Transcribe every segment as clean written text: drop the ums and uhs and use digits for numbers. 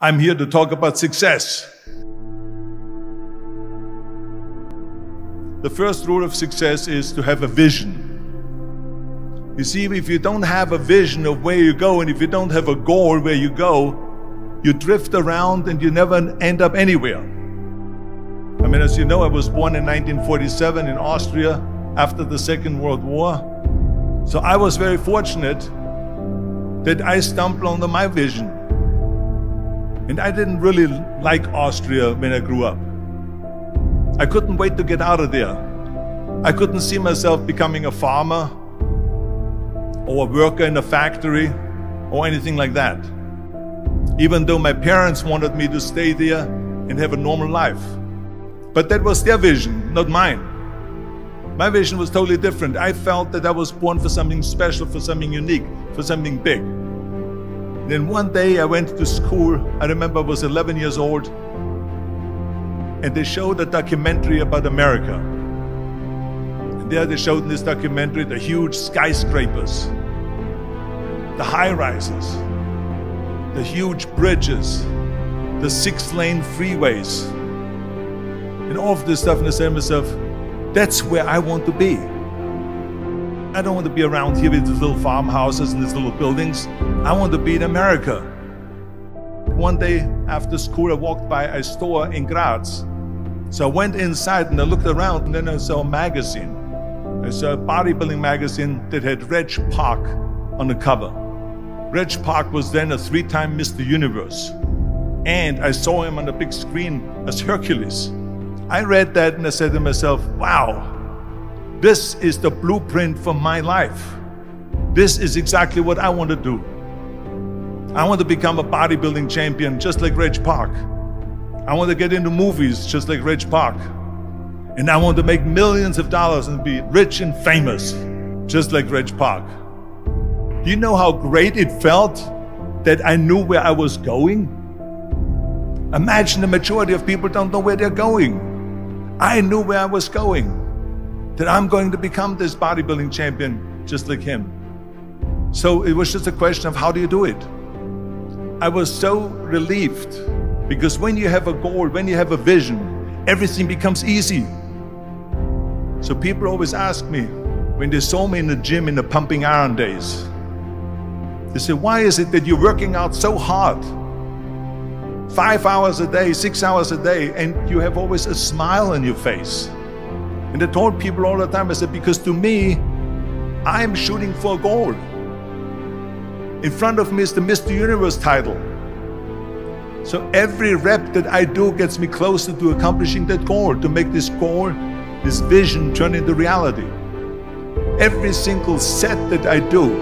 I'm here to talk about success. The first rule of success is to have a vision. You see, if you don't have a vision of where you go, and if you don't have a goal where you go, you drift around and you never end up anywhere. I mean, as you know, I was born in 1947 in Austria after the Second World War. So I was very fortunate that I stumbled onto my vision. And I didn't really like Austria when I grew up. I couldn't wait to get out of there. I couldn't see myself becoming a farmer or a worker in a factory or anything like that. Even though my parents wanted me to stay there and have a normal life. But that was their vision, not mine. My vision was totally different. I felt that I was born for something special, for something unique, for something big. Then one day I went to school. I remember I was 11 years old, and they showed a documentary about America. And there they showed in this documentary the huge skyscrapers, the high-rises, the huge bridges, the 6-lane freeways, and all of this stuff. And I said to myself, that's where I want to be. I don't want to be around here with these little farmhouses and these little buildings. I want to be in America. One day after school, I walked by a store in Graz. So I went inside and I looked around, and then I saw a magazine. I saw a bodybuilding magazine that had Reg Park on the cover. Reg Park was then a 3-time Mr. Universe. And I saw him on the big screen as Hercules. I read that and I said to myself, wow, this is the blueprint for my life. This is exactly what I want to do. I want to become a bodybuilding champion just like Reg Park. I want to get into movies just like Reg Park. And I want to make millions of dollars and be rich and famous just like Reg Park. Do you know how great it felt that I knew where I was going? Imagine the majority of people don't know where they're going. I knew where I was going, that I'm going to become this bodybuilding champion just like him. So it was just a question of how do you do it? I was so relieved, because when you have a goal, when you have a vision, everything becomes easy. So people always ask me, when they saw me in the gym in the pumping iron days, they say, why is it that you're working out so hard? 5 hours a day, 6 hours a day, and you have always a smile on your face. And I told people all the time, I said, because to me, I'm shooting for a goal. In front of me is the Mr. Universe title. So every rep that I do gets me closer to accomplishing that goal, to make this goal, this vision turn into reality. Every single set that I do,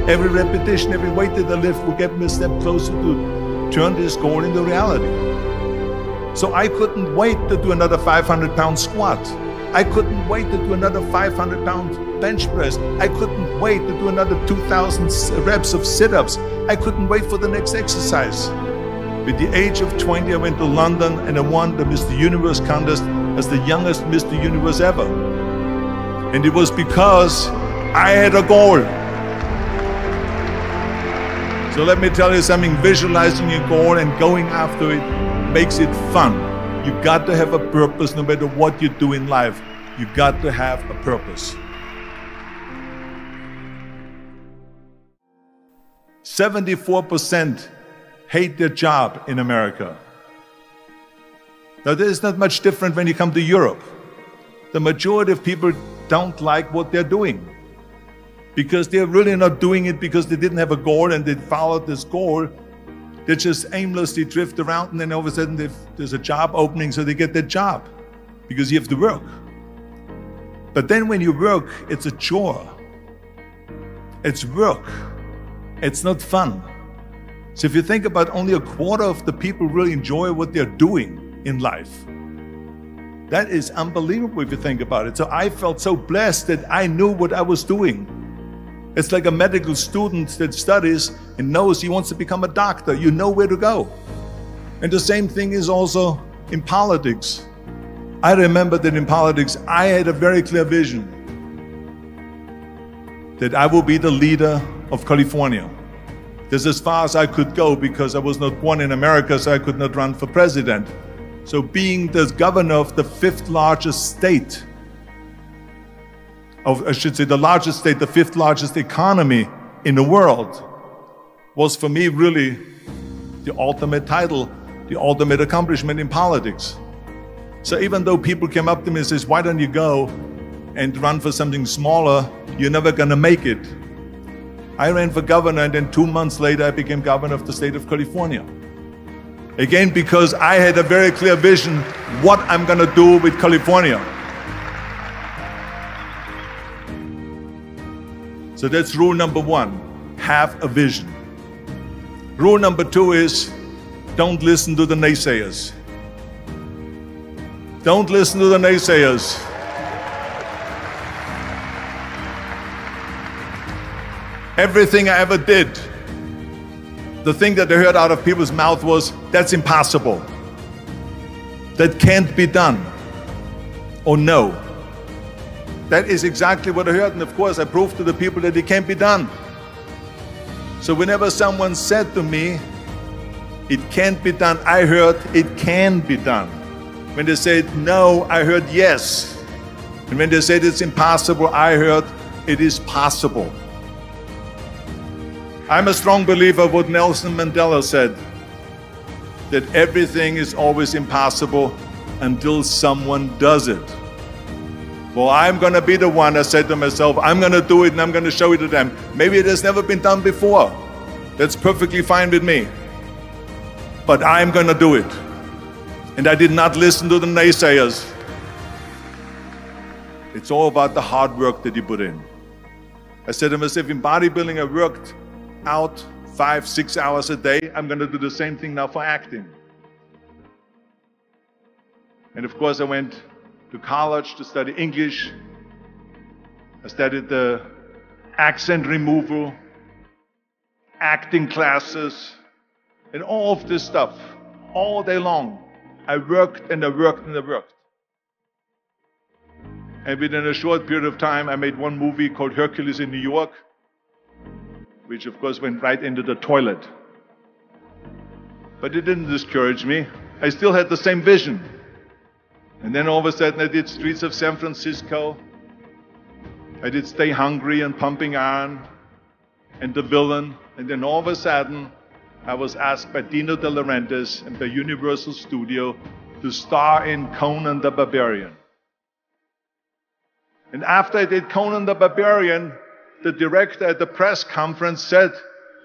every repetition, every weight that I lift will get me a step closer to turn this goal into reality. So I couldn't wait to do another 500-pound squat. I couldn't wait to do another 500-pound bench press. I couldn't wait to do another 2,000 reps of sit-ups. I couldn't wait for the next exercise. At the age of 20, I went to London and I won the Mr. Universe contest as the youngest Mr. Universe ever. And it was because I had a goal. So let me tell you something, visualizing your goal and going after it makes it fun. You got to have a purpose no matter what you do in life. You got to have a purpose. 74% hate their job in America. Now there is not much different when you come to Europe. The majority of people don't like what they're doing, because they're really not doing it because they didn't have a goal and they followed this goal. They just aimlessly drift around, and then all of a sudden there's a job opening, so they get that job because you have to work. But then when you work, it's a chore. It's work. It's not fun. So if you think about, only a quarter of the people really enjoy what they're doing in life. That is unbelievable if you think about it. So I felt so blessed that I knew what I was doing. It's like a medical student that studies and knows he wants to become a doctor. You know where to go. And the same thing is also in politics. I remember that in politics, I had a very clear vision that I will be the leader of California. This is as far as I could go because I was not born in America, so I could not run for president. So being the governor of the fifth largest state, I should say the largest state, the fifth largest economy in the world, was for me really the ultimate title, the ultimate accomplishment in politics. So even though people came up to me and says, why don't you go and run for something smaller, you're never gonna make it. I ran for governor, and then 2 months later I became governor of the state of California. Again, because I had a very clear vision what I'm gonna do with California. So that's rule number one, have a vision. Rule number two is, don't listen to the naysayers. Don't listen to the naysayers. Everything I ever did, the thing that I heard out of people's mouth was, that's impossible. That can't be done. Or no. That is exactly what I heard, and of course I proved to the people that it can't be done. So whenever someone said to me, it can't be done, I heard, it can be done. When they said no, I heard yes. And when they said it's impossible, I heard, it is possible. I'm a strong believer of what Nelson Mandela said, that everything is always impossible until someone does it. Well, I'm going to be the one, I said to myself, I'm going to do it and I'm going to show it to them. Maybe it has never been done before. That's perfectly fine with me. But I'm going to do it. And I did not listen to the naysayers. It's all about the hard work that you put in. I said to myself, in bodybuilding, I worked out 5-6 hours a day. I'm going to do the same thing now for acting. And of course, I went to college to study English. I studied the accent removal, acting classes, and all of this stuff, all day long. I worked and I worked and I worked. And within a short period of time, I made one movie called Hercules in New York, which of course went right into the toilet. But it didn't discourage me. I still had the same vision. And then all of a sudden I did Streets of San Francisco. I did Stay Hungry and Pumping Iron and The Villain. And then all of a sudden I was asked by Dino De Laurentiis and by Universal Studio to star in Conan the Barbarian. And after I did Conan the Barbarian, the director at the press conference said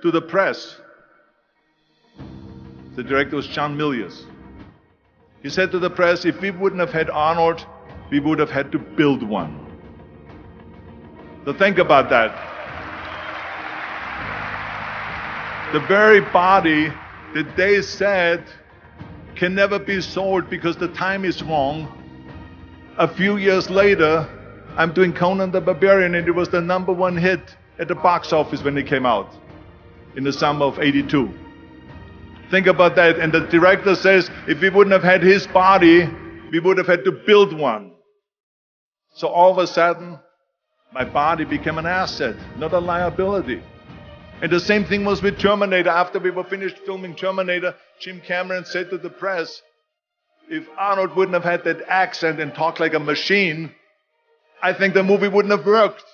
to the press, the director was John Milius. He said to the press, if we wouldn't have had Arnold, we would have had to build one. So think about that. The very body that they said can never be sold because the time is wrong. A few years later, I'm doing Conan the Barbarian, and it was the #1 hit at the box office when it came out in the summer of '82. Think about that. And the director says, if we wouldn't have had his body, we would have had to build one. So all of a sudden, my body became an asset, not a liability. And the same thing was with Terminator. After we were finished filming Terminator, Jim Cameron said to the press, if Arnold wouldn't have had that accent and talked like a machine, I think the movie wouldn't have worked.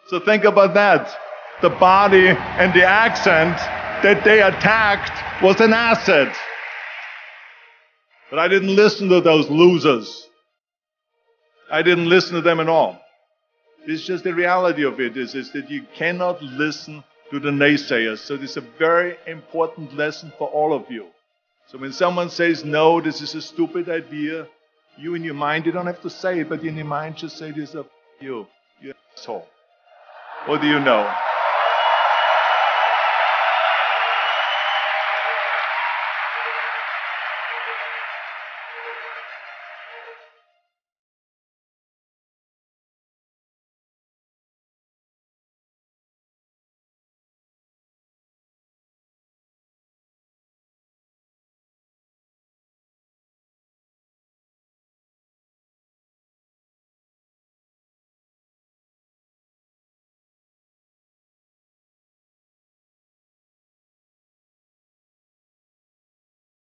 So think about that. The body and the accent that they attacked was an asset. But I didn't listen to those losers. I didn't listen to them at all. It's just the reality of it is that you cannot listen to the naysayers. So this is a very important lesson for all of you. So when someone says, no, this is a stupid idea, you in your mind, you don't have to say it, but in your mind just say this of you. You're an asshole. What do you know?